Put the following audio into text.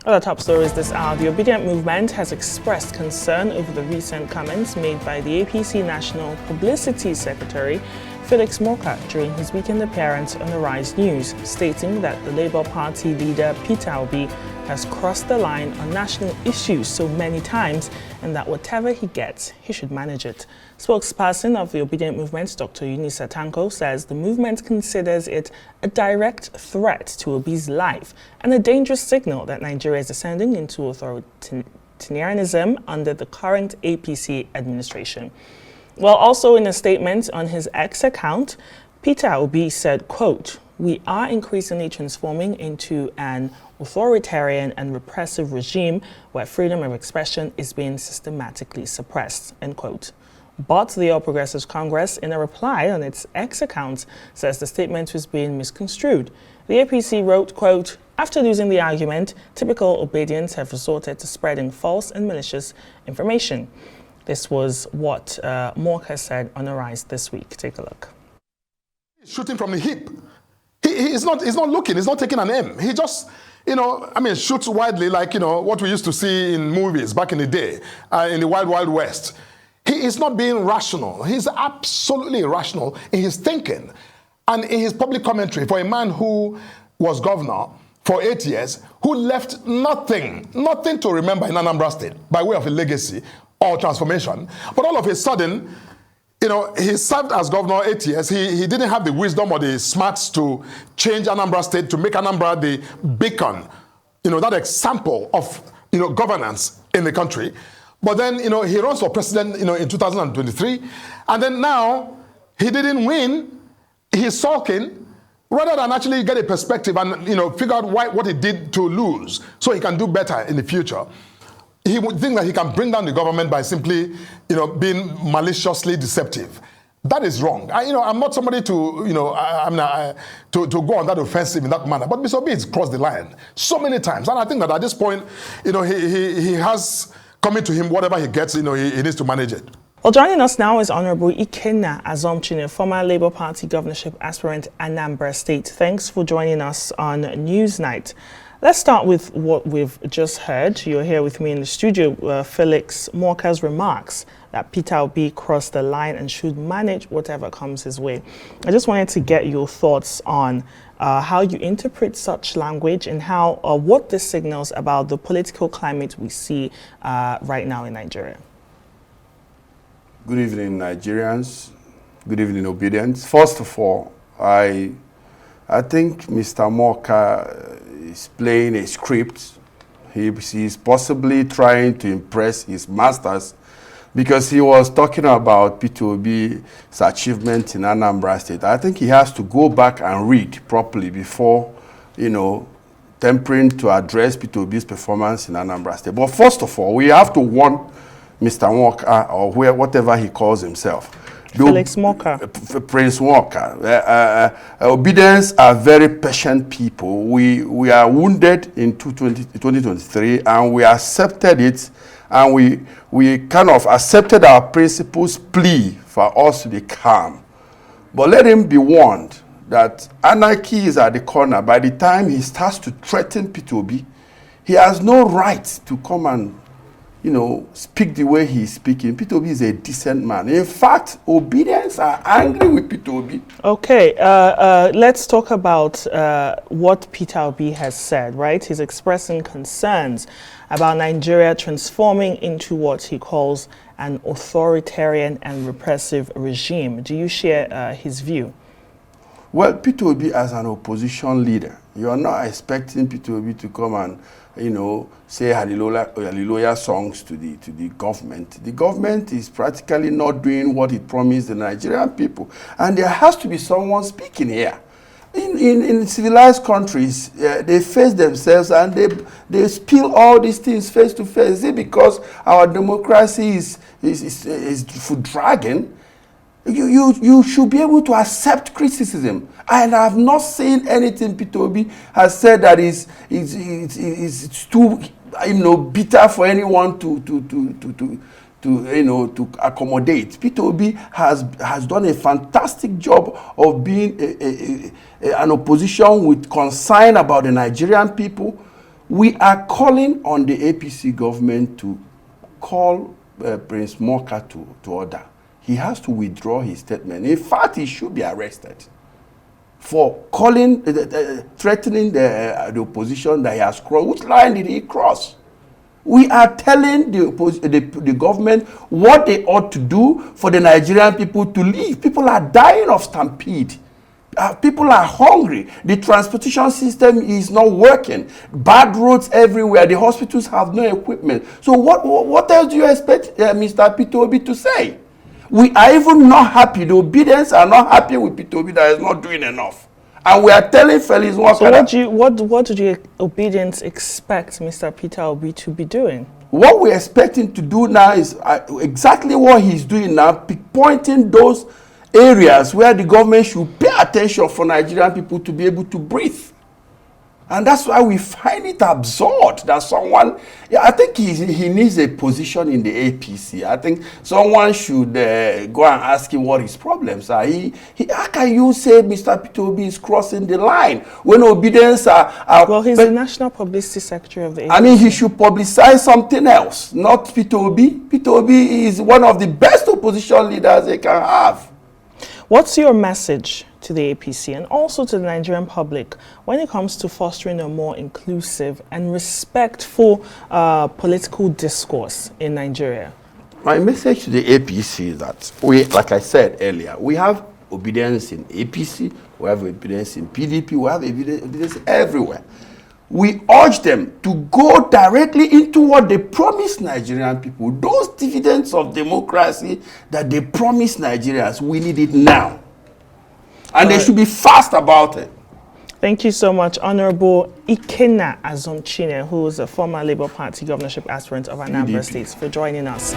Other top stories this hour. The Obedient Movement has expressed concern over the recent comments made by the APC National Publicity Secretary, Felix Morka, during his weekend appearance on Arise News, stating that the Labour Party leader Peter Obi has crossed the line on national issues so many times and that whatever he gets, he should manage it. Spokesperson of the Obedient Movement, Dr. Eunice Tanko, says the movement considers it a direct threat to Obi's life and a dangerous signal that Nigeria is descending into authoritarianism under the current APC administration. Well, also in a statement on his X account, Peter Obi said, quote, "We are increasingly transforming into an authoritarian and repressive regime where freedom of expression is being systematically suppressed," end quote. But the All Progressives Congress, in a reply on its X account, says the statement was being misconstrued. The APC wrote, quote, "After losing the argument, typical Obedients have resorted to spreading false and malicious information." This was what Morka said on Arise this week. Take a look. Shooting from the hip. He's not looking, he's not taking an aim. He just, shoots widely like, what we used to see in movies back in the day, in the Wild Wild West. He is not being rational. He's absolutely irrational in his thinking and in his public commentary for a man who was governor for 8 years, who left nothing to remember in Anambra State by way of a legacy or transformation. But all of a sudden, he served as governor 8 years. He didn't have the wisdom or the smarts to change Anambra State, to make Anambra the beacon, that example of, governance in the country. But then, he runs for president, in 2023. And then now, he didn't win. He's sulking. Rather than actually get a perspective and, figure out what he did to lose so he can do better in the future. He would think that he can bring down the government by simply, being maliciously deceptive. That is wrong. I'm not somebody to, to go on that offensive in that manner. But Mr. Obi has crossed the line so many times. And I think that at this point, he has coming to him whatever he gets, he needs to manage it. Well, joining us now is Honorable Ikenna Azomchine, former Labour Party governorship aspirant, Anambra State. Thanks for joining us on Newsnight. Let's start with what we've just heard. You're here with me in the studio, Felix Morka's remarks that Peter Obi crossed the line and should manage whatever comes his way. I just wanted to get your thoughts on how you interpret such language and how what this signals about the political climate we see right now in Nigeria. Good evening, Nigerians. Good evening, Obedients. First of all, I think Mr. Morka is playing a script. He's possibly trying to impress his masters because he was talking about Peter Obi's achievement in Anambra State. I think he has to go back and read properly before, tempering to address Peter Obi's performance in Anambra State. But first of all, we have to warn Mr. Morka, or whatever he calls himself. Felix Morka. Prince Morka. Obedience are very patient people. We are wounded in 2023 and we accepted it, and we kind of accepted our principal's plea for us to be calm. But let him be warned that anarchy is at the corner. By the time he starts to threaten Peter Obi, he has no right to come and speak the way he's speaking. Peter Obi is a decent man. In fact, Obedients are angry with Peter Obi. Okay, let's talk about what Peter Obi has said, right? He's expressing concerns about Nigeria transforming into what he calls an authoritarian and repressive regime. Do you share his view? Well, Peter Obi as an opposition leader, you are not expecting Peter Obi to come and say hallelujah songs to the government. The government is practically not doing what it promised the Nigerian people. And there has to be someone speaking here. In civilized countries, they face themselves and they spill all these things face to face. Is it because our democracy is for dragging? You should be able to accept criticism. And I have not seen anything Peter Obi has said that is too bitter for anyone to accommodate. Peter Obi has done a fantastic job of being an opposition with concern about the Nigerian people, We are calling on the APC government to call Prince Morka to order. He has to withdraw his statement. In fact, he should be arrested for calling, threatening the opposition that he has crossed. Which line did he cross? We are telling the government what they ought to do for the Nigerian people to live. People are dying of stampede. People are hungry. The transportation system is not working. Bad roads everywhere. The hospitals have no equipment. So what else do you expect Mr. Peter Obi to say? We are even not happy. The obedience are not happy with Peter Obi that is not doing enough. And we are telling Felix Morka. So what do the obedience expect Mr. Peter Obi to be doing? What we expect him to do now is exactly what he's doing now, pointing those areas where the government should pay attention for Nigerian people to be able to breathe. And that's why we find it absurd that someone, I think he needs a position in the APC. I think someone should go and ask him what his problems are. How can you say Mr. Peter Obi is crossing the line when obedience are well, he's the National Publicity Secretary of the APC. I mean, he should publicize something else, not Peter Obi. Peter Obi is one of the best opposition leaders they can have. What's your message to the APC and also to the Nigerian public when it comes to fostering a more inclusive and respectful political discourse in Nigeria? My message to the APC is that we, like I said earlier, we have obedience in APC, we have obedience in PDP, we have obedience everywhere. We urge them to go directly into what they promised Nigerian people. Those dividends of democracy that they promised Nigerians, we need it now. And they should be fast about it. Thank you so much, Honorable Ikenna Azomchine, who is a former Labour Party governorship aspirant of Anambra State, for joining us.